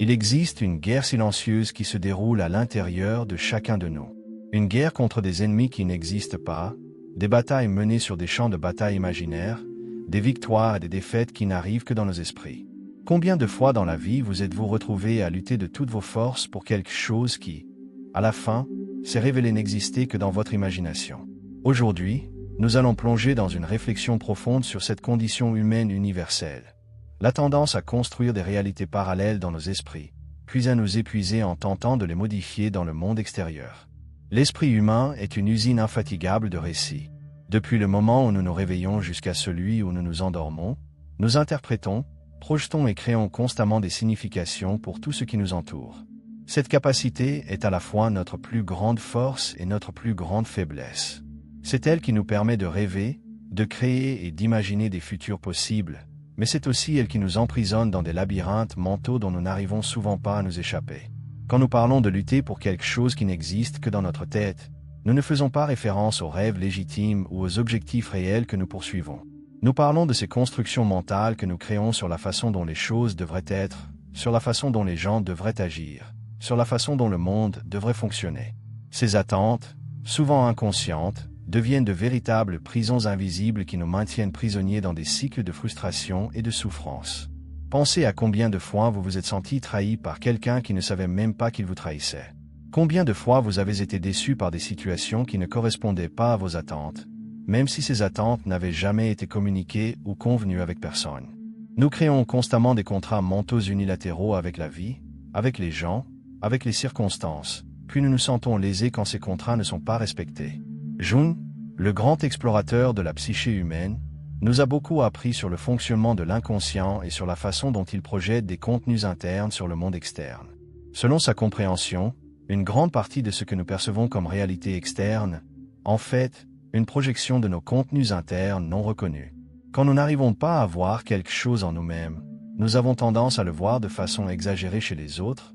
Il existe une guerre silencieuse qui se déroule à l'intérieur de chacun de nous. Une guerre contre des ennemis qui n'existent pas, des batailles menées sur des champs de bataille imaginaires, des victoires et des défaites qui n'arrivent que dans nos esprits. Combien de fois dans la vie vous êtes-vous retrouvé à lutter de toutes vos forces pour quelque chose qui, à la fin, s'est révélé n'exister que dans votre imagination? Aujourd'hui, nous allons plonger dans une réflexion profonde sur cette condition humaine universelle. La tendance à construire des réalités parallèles dans nos esprits, puis à nous épuiser en tentant de les modifier dans le monde extérieur. L'esprit humain est une usine infatigable de récits. Depuis le moment où nous nous réveillons jusqu'à celui où nous nous endormons, nous interprétons, projetons et créons constamment des significations pour tout ce qui nous entoure. Cette capacité est à la fois notre plus grande force et notre plus grande faiblesse. C'est elle qui nous permet de rêver, de créer et d'imaginer des futurs possibles, mais c'est aussi elle qui nous emprisonne dans des labyrinthes mentaux dont nous n'arrivons souvent pas à nous échapper. Quand nous parlons de lutter pour quelque chose qui n'existe que dans notre tête, nous ne faisons pas référence aux rêves légitimes ou aux objectifs réels que nous poursuivons. Nous parlons de ces constructions mentales que nous créons sur la façon dont les choses devraient être, sur la façon dont les gens devraient agir, sur la façon dont le monde devrait fonctionner. Ces attentes, souvent inconscientes, deviennent de véritables prisons invisibles qui nous maintiennent prisonniers dans des cycles de frustration et de souffrance. Pensez à combien de fois vous vous êtes senti trahi par quelqu'un qui ne savait même pas qu'il vous trahissait. Combien de fois vous avez été déçu par des situations qui ne correspondaient pas à vos attentes, même si ces attentes n'avaient jamais été communiquées ou convenues avec personne. Nous créons constamment des contrats mentaux unilatéraux avec la vie, avec les gens, avec les circonstances, puis nous nous sentons lésés quand ces contrats ne sont pas respectés. Jung, le grand explorateur de la psyché humaine, nous a beaucoup appris sur le fonctionnement de l'inconscient et sur la façon dont il projette des contenus internes sur le monde externe. Selon sa compréhension, une grande partie de ce que nous percevons comme réalité externe, en fait, une projection de nos contenus internes non reconnus. Quand nous n'arrivons pas à voir quelque chose en nous-mêmes, nous avons tendance à le voir de façon exagérée chez les autres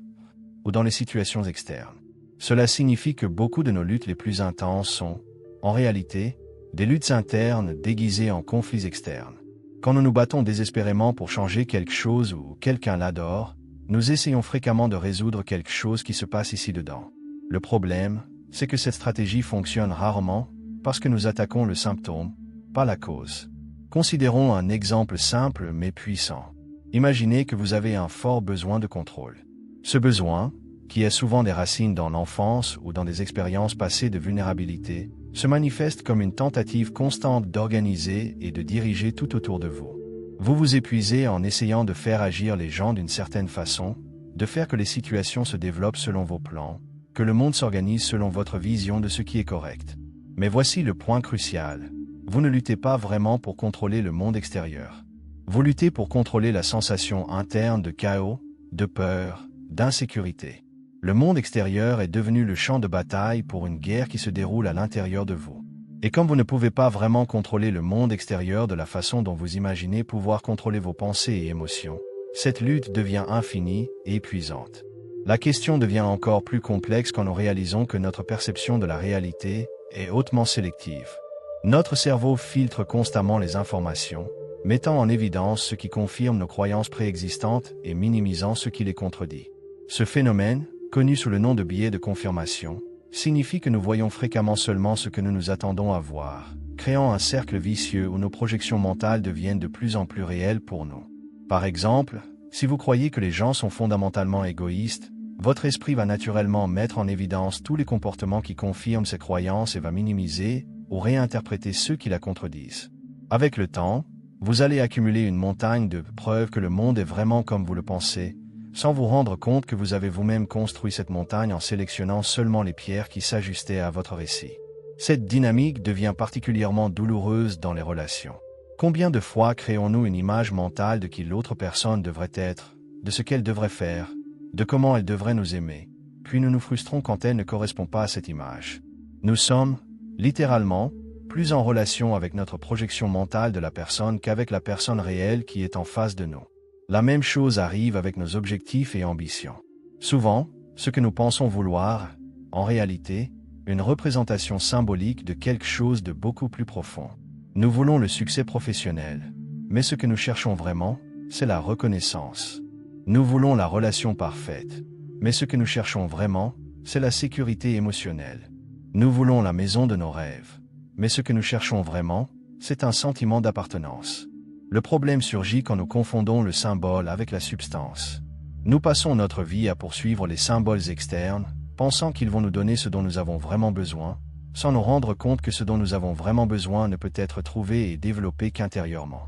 ou dans les situations externes. Cela signifie que beaucoup de nos luttes les plus intenses sont, en réalité, des luttes internes déguisées en conflits externes. Quand nous nous battons désespérément pour changer quelque chose ou quelqu'un l'adore, nous essayons fréquemment de résoudre quelque chose qui se passe ici-dedans. Le problème, c'est que cette stratégie fonctionne rarement parce que nous attaquons le symptôme, pas la cause. Considérons un exemple simple mais puissant. Imaginez que vous avez un fort besoin de contrôle. Ce besoin, qui a souvent des racines dans l'enfance ou dans des expériences passées de vulnérabilité, se manifeste comme une tentative constante d'organiser et de diriger tout autour de vous. Vous vous épuisez en essayant de faire agir les gens d'une certaine façon, de faire que les situations se développent selon vos plans, que le monde s'organise selon votre vision de ce qui est correct. Mais voici le point crucial. Vous ne luttez pas vraiment pour contrôler le monde extérieur. Vous luttez pour contrôler la sensation interne de chaos, de peur, d'insécurité. Le monde extérieur est devenu le champ de bataille pour une guerre qui se déroule à l'intérieur de vous. Et comme vous ne pouvez pas vraiment contrôler le monde extérieur de la façon dont vous imaginez pouvoir contrôler vos pensées et émotions, cette lutte devient infinie et épuisante. La question devient encore plus complexe quand nous réalisons que notre perception de la réalité est hautement sélective. Notre cerveau filtre constamment les informations, mettant en évidence ce qui confirme nos croyances préexistantes et minimisant ce qui les contredit. Ce phénomène, connu sous le nom de biais de confirmation, signifie que nous voyons fréquemment seulement ce que nous nous attendons à voir, créant un cercle vicieux où nos projections mentales deviennent de plus en plus réelles pour nous. Par exemple, si vous croyez que les gens sont fondamentalement égoïstes, votre esprit va naturellement mettre en évidence tous les comportements qui confirment ces croyances et va minimiser ou réinterpréter ceux qui la contredisent. Avec le temps, vous allez accumuler une montagne de preuves que le monde est vraiment comme vous le pensez, sans vous rendre compte que vous avez vous-même construit cette montagne en sélectionnant seulement les pierres qui s'ajustaient à votre récit. Cette dynamique devient particulièrement douloureuse dans les relations. Combien de fois créons-nous une image mentale de qui l'autre personne devrait être, de ce qu'elle devrait faire, de comment elle devrait nous aimer, puis nous nous frustrons quand elle ne correspond pas à cette image. Nous sommes, littéralement, plus en relation avec notre projection mentale de la personne qu'avec la personne réelle qui est en face de nous. La même chose arrive avec nos objectifs et ambitions. Souvent, ce que nous pensons vouloir, en réalité, une représentation symbolique de quelque chose de beaucoup plus profond. Nous voulons le succès professionnel, mais ce que nous cherchons vraiment, c'est la reconnaissance. Nous voulons la relation parfaite. Mais ce que nous cherchons vraiment, c'est la sécurité émotionnelle. Nous voulons la maison de nos rêves. Mais ce que nous cherchons vraiment, c'est un sentiment d'appartenance. Le problème surgit quand nous confondons le symbole avec la substance. Nous passons notre vie à poursuivre les symboles externes, pensant qu'ils vont nous donner ce dont nous avons vraiment besoin, sans nous rendre compte que ce dont nous avons vraiment besoin ne peut être trouvé et développé qu'intérieurement.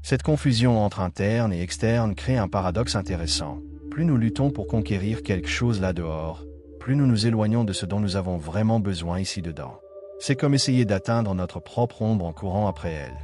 Cette confusion entre interne et externe crée un paradoxe intéressant. Plus nous luttons pour conquérir quelque chose là-dehors, plus nous nous éloignons de ce dont nous avons vraiment besoin ici-dedans. C'est comme essayer d'atteindre notre propre ombre en courant après elle.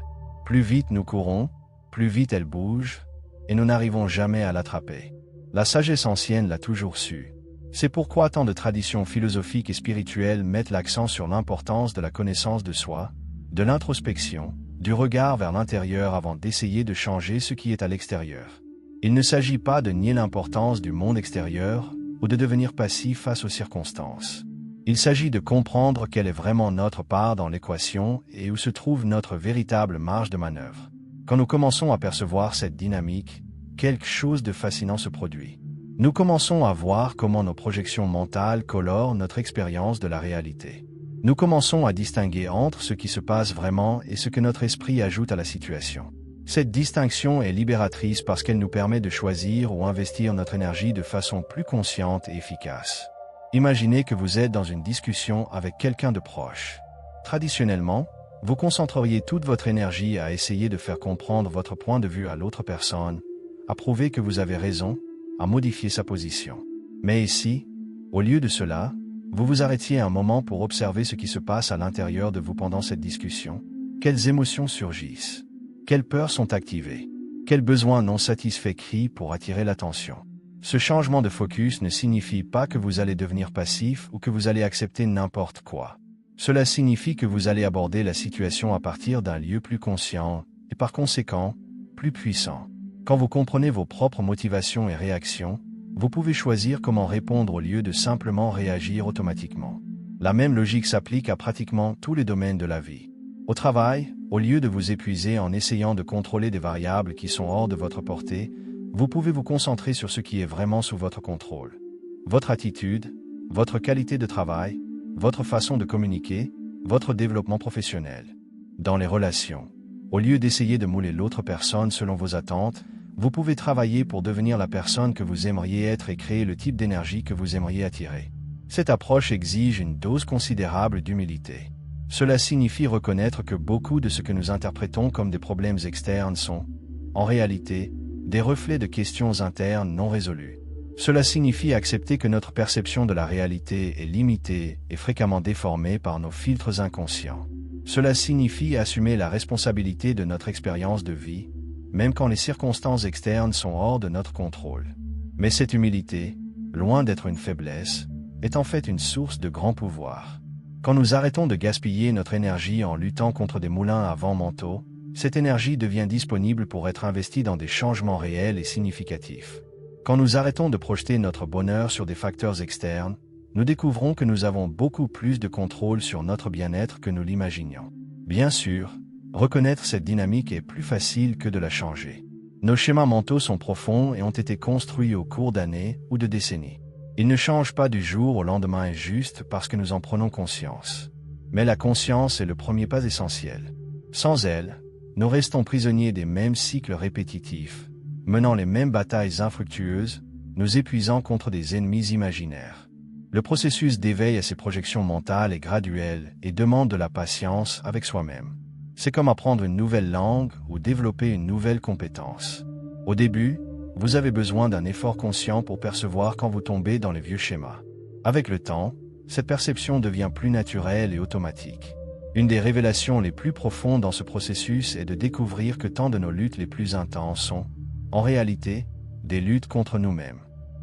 Plus vite nous courons, plus vite elle bouge, et nous n'arrivons jamais à l'attraper. La sagesse ancienne l'a toujours su. C'est pourquoi tant de traditions philosophiques et spirituelles mettent l'accent sur l'importance de la connaissance de soi, de l'introspection, du regard vers l'intérieur avant d'essayer de changer ce qui est à l'extérieur. Il ne s'agit pas de nier l'importance du monde extérieur ou de devenir passif face aux circonstances. Il s'agit de comprendre quelle est vraiment notre part dans l'équation et où se trouve notre véritable marge de manœuvre. Quand nous commençons à percevoir cette dynamique, quelque chose de fascinant se produit. Nous commençons à voir comment nos projections mentales colorent notre expérience de la réalité. Nous commençons à distinguer entre ce qui se passe vraiment et ce que notre esprit ajoute à la situation. Cette distinction est libératrice parce qu'elle nous permet de choisir ou investir notre énergie de façon plus consciente et efficace. Imaginez que vous êtes dans une discussion avec quelqu'un de proche. Traditionnellement, vous concentreriez toute votre énergie à essayer de faire comprendre votre point de vue à l'autre personne, à prouver que vous avez raison, à modifier sa position. Mais ici, au lieu de cela, vous vous arrêtiez un moment pour observer ce qui se passe à l'intérieur de vous pendant cette discussion. Quelles émotions surgissent? Quelles peurs sont activées? Quels besoins non satisfaits crient pour attirer l'attention? Ce changement de focus ne signifie pas que vous allez devenir passif ou que vous allez accepter n'importe quoi. Cela signifie que vous allez aborder la situation à partir d'un lieu plus conscient et par conséquent, plus puissant. Quand vous comprenez vos propres motivations et réactions, vous pouvez choisir comment répondre au lieu de simplement réagir automatiquement. La même logique s'applique à pratiquement tous les domaines de la vie. Au travail, au lieu de vous épuiser en essayant de contrôler des variables qui sont hors de votre portée, vous pouvez vous concentrer sur ce qui est vraiment sous votre contrôle. Votre attitude, votre qualité de travail, votre façon de communiquer, votre développement professionnel. Dans les relations, au lieu d'essayer de mouler l'autre personne selon vos attentes, vous pouvez travailler pour devenir la personne que vous aimeriez être et créer le type d'énergie que vous aimeriez attirer. Cette approche exige une dose considérable d'humilité. Cela signifie reconnaître que beaucoup de ce que nous interprétons comme des problèmes externes sont, en réalité, des reflets de questions internes non résolues. Cela signifie accepter que notre perception de la réalité est limitée et fréquemment déformée par nos filtres inconscients. Cela signifie assumer la responsabilité de notre expérience de vie, même quand les circonstances externes sont hors de notre contrôle. Mais cette humilité, loin d'être une faiblesse, est en fait une source de grand pouvoir. Quand nous arrêtons de gaspiller notre énergie en luttant contre des moulins à vent mentaux, cette énergie devient disponible pour être investie dans des changements réels et significatifs. Quand nous arrêtons de projeter notre bonheur sur des facteurs externes, nous découvrons que nous avons beaucoup plus de contrôle sur notre bien-être que nous l'imaginions. Bien sûr, reconnaître cette dynamique est plus facile que de la changer. Nos schémas mentaux sont profonds et ont été construits au cours d'années ou de décennies. Ils ne changent pas du jour au lendemain juste parce que nous en prenons conscience. Mais la conscience est le premier pas essentiel. Sans elle, nous restons prisonniers des mêmes cycles répétitifs, menant les mêmes batailles infructueuses, nous épuisant contre des ennemis imaginaires. Le processus d'éveil à ces projections mentales est graduel et demande de la patience avec soi-même. C'est comme apprendre une nouvelle langue ou développer une nouvelle compétence. Au début, vous avez besoin d'un effort conscient pour percevoir quand vous tombez dans les vieux schémas. Avec le temps, cette perception devient plus naturelle et automatique. Une des révélations les plus profondes dans ce processus est de découvrir que tant de nos luttes les plus intenses sont, en réalité, des luttes contre nous-mêmes.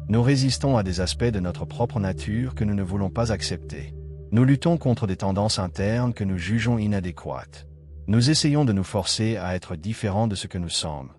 Nous résistons à des aspects de notre propre nature que nous ne voulons pas accepter. Nous luttons contre des tendances internes que nous jugeons inadéquates. Nous essayons de nous forcer à être différents de ce que nous sommes.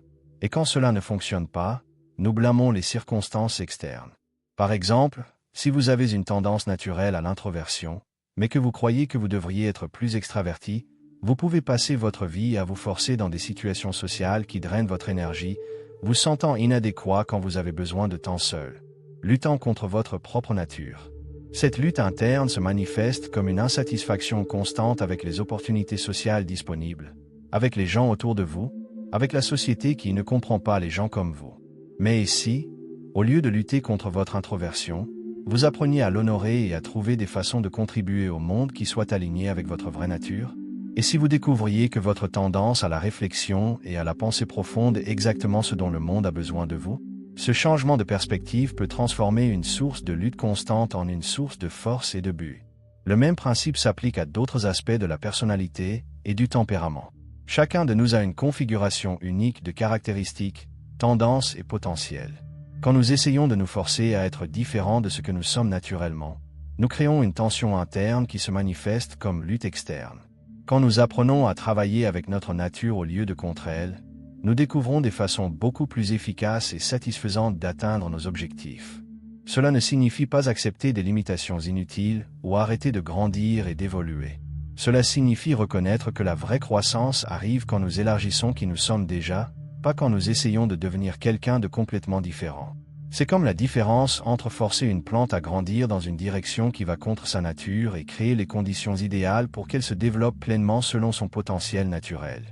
Et quand cela ne fonctionne pas, nous blâmons les circonstances externes. Par exemple, si vous avez une tendance naturelle à l'introversion, mais que vous croyez que vous devriez être plus extraverti, vous pouvez passer votre vie à vous forcer dans des situations sociales qui drainent votre énergie, vous sentant inadéquat quand vous avez besoin de temps seul, luttant contre votre propre nature. Cette lutte interne se manifeste comme une insatisfaction constante avec les opportunités sociales disponibles, avec les gens autour de vous, avec la société qui ne comprend pas les gens comme vous. Mais ici, au lieu de lutter contre votre introversion, vous appreniez à l'honorer et à trouver des façons de contribuer au monde qui soient alignées avec votre vraie nature? Et si vous découvriez que votre tendance à la réflexion et à la pensée profonde est exactement ce dont le monde a besoin de vous? Ce changement de perspective peut transformer une source de lutte constante en une source de force et de but. Le même principe s'applique à d'autres aspects de la personnalité et du tempérament. Chacun de nous a une configuration unique de caractéristiques, tendances et potentiels. Quand nous essayons de nous forcer à être différents de ce que nous sommes naturellement, nous créons une tension interne qui se manifeste comme lutte externe. Quand nous apprenons à travailler avec notre nature au lieu de contre elle, nous découvrons des façons beaucoup plus efficaces et satisfaisantes d'atteindre nos objectifs. Cela ne signifie pas accepter des limitations inutiles ou arrêter de grandir et d'évoluer. Cela signifie reconnaître que la vraie croissance arrive quand nous élargissons qui nous sommes déjà, pas quand nous essayons de devenir quelqu'un de complètement différent. C'est comme la différence entre forcer une plante à grandir dans une direction qui va contre sa nature et créer les conditions idéales pour qu'elle se développe pleinement selon son potentiel naturel.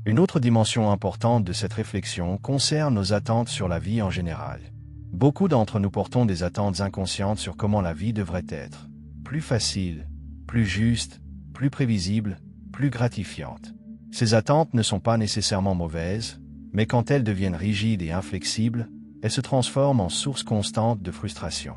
Une autre dimension importante de cette réflexion concerne nos attentes sur la vie en général. Beaucoup d'entre nous portons des attentes inconscientes sur comment la vie devrait être. Plus facile, plus juste, plus prévisible, plus gratifiante. Ces attentes ne sont pas nécessairement mauvaises, mais quand elles deviennent rigides et inflexibles, elles se transforment en source constante de frustration.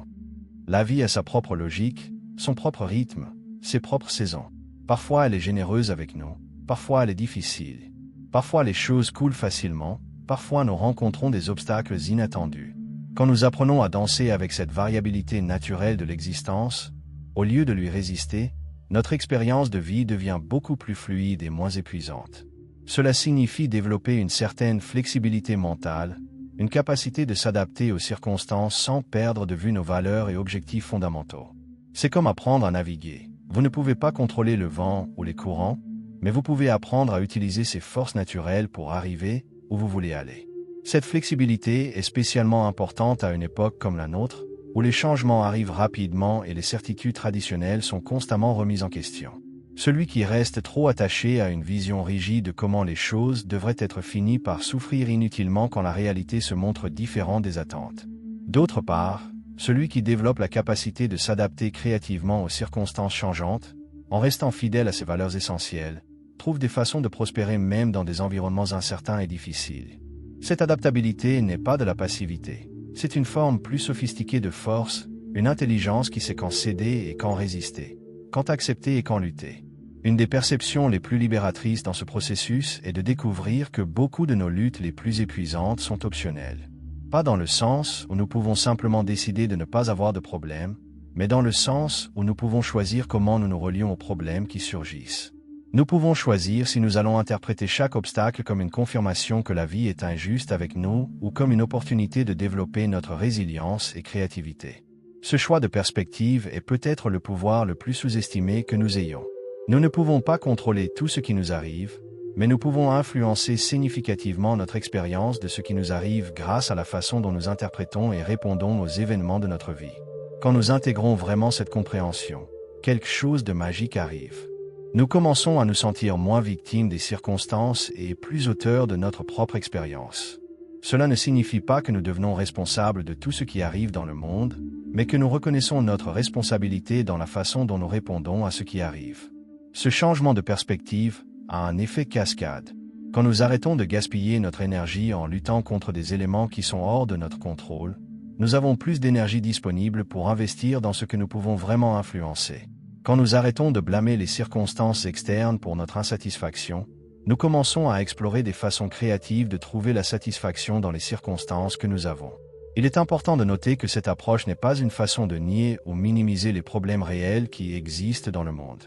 La vie a sa propre logique, son propre rythme, ses propres saisons. Parfois elle est généreuse avec nous, parfois elle est difficile. Parfois les choses coulent facilement, parfois nous rencontrons des obstacles inattendus. Quand nous apprenons à danser avec cette variabilité naturelle de l'existence, au lieu de lui résister, notre expérience de vie devient beaucoup plus fluide et moins épuisante. Cela signifie développer une certaine flexibilité mentale, une capacité de s'adapter aux circonstances sans perdre de vue nos valeurs et objectifs fondamentaux. C'est comme apprendre à naviguer. Vous ne pouvez pas contrôler le vent ou les courants, mais vous pouvez apprendre à utiliser ces forces naturelles pour arriver où vous voulez aller. Cette flexibilité est spécialement importante à une époque comme la nôtre, où les changements arrivent rapidement et les certitudes traditionnelles sont constamment remises en question. Celui qui reste trop attaché à une vision rigide de comment les choses devraient être finit par souffrir inutilement quand la réalité se montre différente des attentes. D'autre part, celui qui développe la capacité de s'adapter créativement aux circonstances changeantes, en restant fidèle à ses valeurs essentielles, trouve des façons de prospérer même dans des environnements incertains et difficiles. Cette adaptabilité n'est pas de la passivité. C'est une forme plus sophistiquée de force, une intelligence qui sait quand céder et quand résister, quand accepter et quand lutter. Une des perceptions les plus libératrices dans ce processus est de découvrir que beaucoup de nos luttes les plus épuisantes sont optionnelles. Pas dans le sens où nous pouvons simplement décider de ne pas avoir de problème, mais dans le sens où nous pouvons choisir comment nous nous relions aux problèmes qui surgissent. Nous pouvons choisir si nous allons interpréter chaque obstacle comme une confirmation que la vie est injuste avec nous ou comme une opportunité de développer notre résilience et créativité. Ce choix de perspective est peut-être le pouvoir le plus sous-estimé que nous ayons. Nous ne pouvons pas contrôler tout ce qui nous arrive, mais nous pouvons influencer significativement notre expérience de ce qui nous arrive grâce à la façon dont nous interprétons et répondons aux événements de notre vie. Quand nous intégrons vraiment cette compréhension, quelque chose de magique arrive. Nous commençons à nous sentir moins victimes des circonstances et plus auteurs de notre propre expérience. Cela ne signifie pas que nous devenons responsables de tout ce qui arrive dans le monde, mais que nous reconnaissons notre responsabilité dans la façon dont nous répondons à ce qui arrive. Ce changement de perspective a un effet cascade. Quand nous arrêtons de gaspiller notre énergie en luttant contre des éléments qui sont hors de notre contrôle, nous avons plus d'énergie disponible pour investir dans ce que nous pouvons vraiment influencer. Quand nous arrêtons de blâmer les circonstances externes pour notre insatisfaction, nous commençons à explorer des façons créatives de trouver la satisfaction dans les circonstances que nous avons. Il est important de noter que cette approche n'est pas une façon de nier ou minimiser les problèmes réels qui existent dans le monde.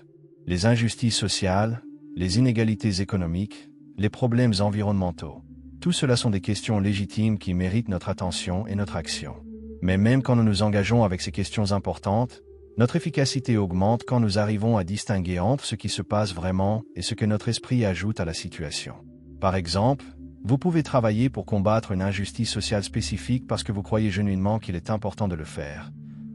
Les injustices sociales, les inégalités économiques, les problèmes environnementaux. Tout cela sont des questions légitimes qui méritent notre attention et notre action. Mais même quand nous nous engageons avec ces questions importantes, notre efficacité augmente quand nous arrivons à distinguer entre ce qui se passe vraiment et ce que notre esprit ajoute à la situation. Par exemple, Vous pouvez travailler pour combattre une injustice sociale spécifique parce que vous croyez genuinement qu'il est important de le faire.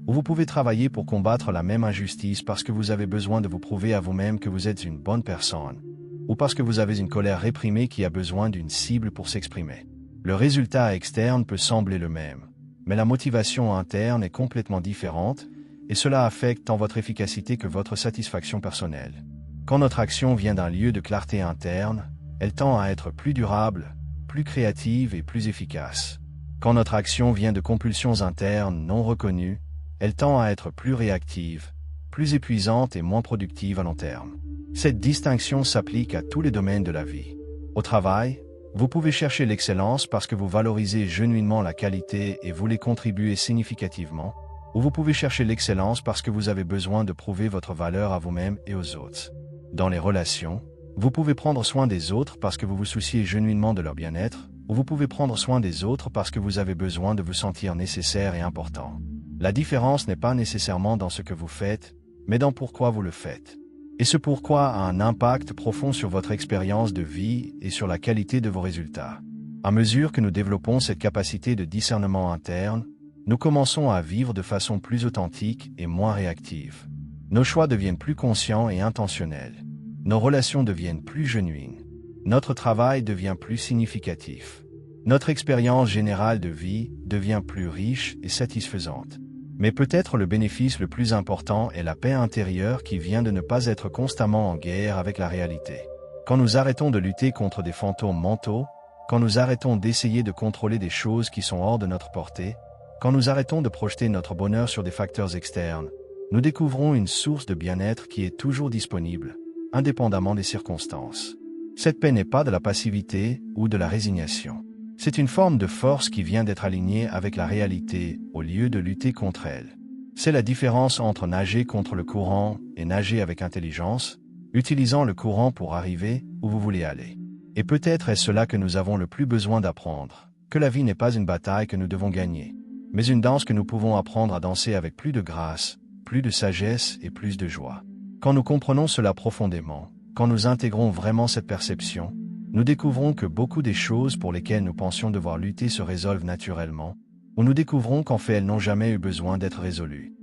Ou vous pouvez travailler pour combattre la même injustice parce que vous avez besoin de vous prouver à vous-même que vous êtes une bonne personne. Ou parce que vous avez une colère réprimée qui a besoin d'une cible pour s'exprimer. Le résultat externe peut sembler le même, mais la motivation interne est complètement différente, et cela affecte tant votre efficacité que votre satisfaction personnelle. Quand notre action vient d'un lieu de clarté interne, elle tend à être plus durable, plus créative et plus efficace. Quand notre action vient de compulsions internes non reconnues, elle tend à être plus réactive, plus épuisante et moins productive à long terme. Cette distinction s'applique à tous les domaines de la vie. Au travail, vous pouvez chercher l'excellence parce que vous valorisez genuinement la qualité et voulez contribuer significativement, ou vous pouvez chercher l'excellence parce que vous avez besoin de prouver votre valeur à vous-même et aux autres. Dans les relations, vous pouvez prendre soin des autres parce que vous vous souciez genuinement de leur bien-être, ou vous pouvez prendre soin des autres parce que vous avez besoin de vous sentir nécessaire et important. La différence n'est pas nécessairement dans ce que vous faites, mais dans pourquoi vous le faites. Et ce pourquoi a un impact profond sur votre expérience de vie et sur la qualité de vos résultats. À mesure que nous développons cette capacité de discernement interne, nous commençons à vivre de façon plus authentique et moins réactive. Nos choix deviennent plus conscients et intentionnels. Nos relations deviennent plus genuines. Notre travail devient plus significatif. Notre expérience générale de vie devient plus riche et satisfaisante. Mais peut-être le bénéfice le plus important est la paix intérieure qui vient de ne pas être constamment en guerre avec la réalité. Quand nous arrêtons de lutter contre des fantômes mentaux, quand nous arrêtons d'essayer de contrôler des choses qui sont hors de notre portée, quand nous arrêtons de projeter notre bonheur sur des facteurs externes, nous découvrons une source de bien-être qui est toujours disponible, indépendamment des circonstances. Cette paix n'est pas de la passivité ou de la résignation. C'est une forme de force qui vient d'être alignée avec la réalité au lieu de lutter contre elle. C'est la différence entre nager contre le courant et nager avec intelligence, utilisant le courant pour arriver où vous voulez aller. Et peut-être est-ce cela que nous avons le plus besoin d'apprendre, que la vie n'est pas une bataille que nous devons gagner, mais une danse que nous pouvons apprendre à danser avec plus de grâce, plus de sagesse et plus de joie. Quand nous comprenons cela profondément, quand nous intégrons vraiment cette perception, nous découvrons que beaucoup des choses pour lesquelles nous pensions devoir lutter se résolvent naturellement, ou nous découvrons qu'en fait elles n'ont jamais eu besoin d'être résolues.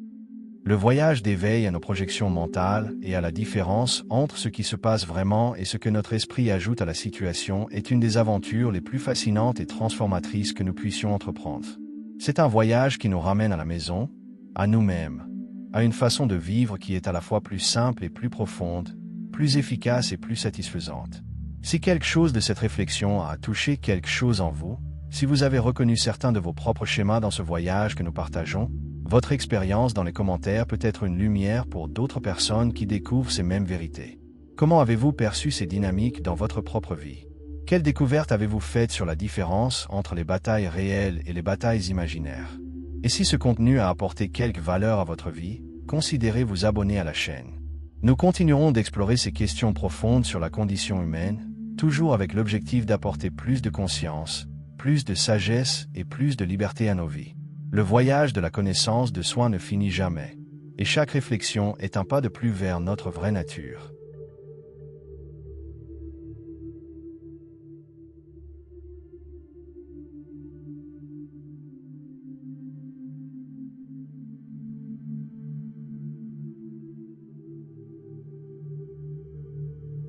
Le voyage d'éveil à nos projections mentales et à la différence entre ce qui se passe vraiment et ce que notre esprit ajoute à la situation est une des aventures les plus fascinantes et transformatrices que nous puissions entreprendre. C'est un voyage qui nous ramène à la maison, à nous-mêmes, à une façon de vivre qui est à la fois plus simple et plus profonde, plus efficace et plus satisfaisante. Si quelque chose de cette réflexion a touché quelque chose en vous, si vous avez reconnu certains de vos propres schémas dans ce voyage que nous partageons, votre expérience dans les commentaires peut être une lumière pour d'autres personnes qui découvrent ces mêmes vérités. Comment avez-vous perçu ces dynamiques dans votre propre vie? Quelle découverte avez-vous faite sur la différence entre les batailles réelles et les batailles imaginaires? Et si ce contenu a apporté quelque valeur à votre vie, considérez vous abonner à la chaîne. Nous continuerons d'explorer ces questions profondes sur la condition humaine, toujours avec l'objectif d'apporter plus de conscience, plus de sagesse et plus de liberté à nos vies. Le voyage de la connaissance de soi ne finit jamais, et chaque réflexion est un pas de plus vers notre vraie nature.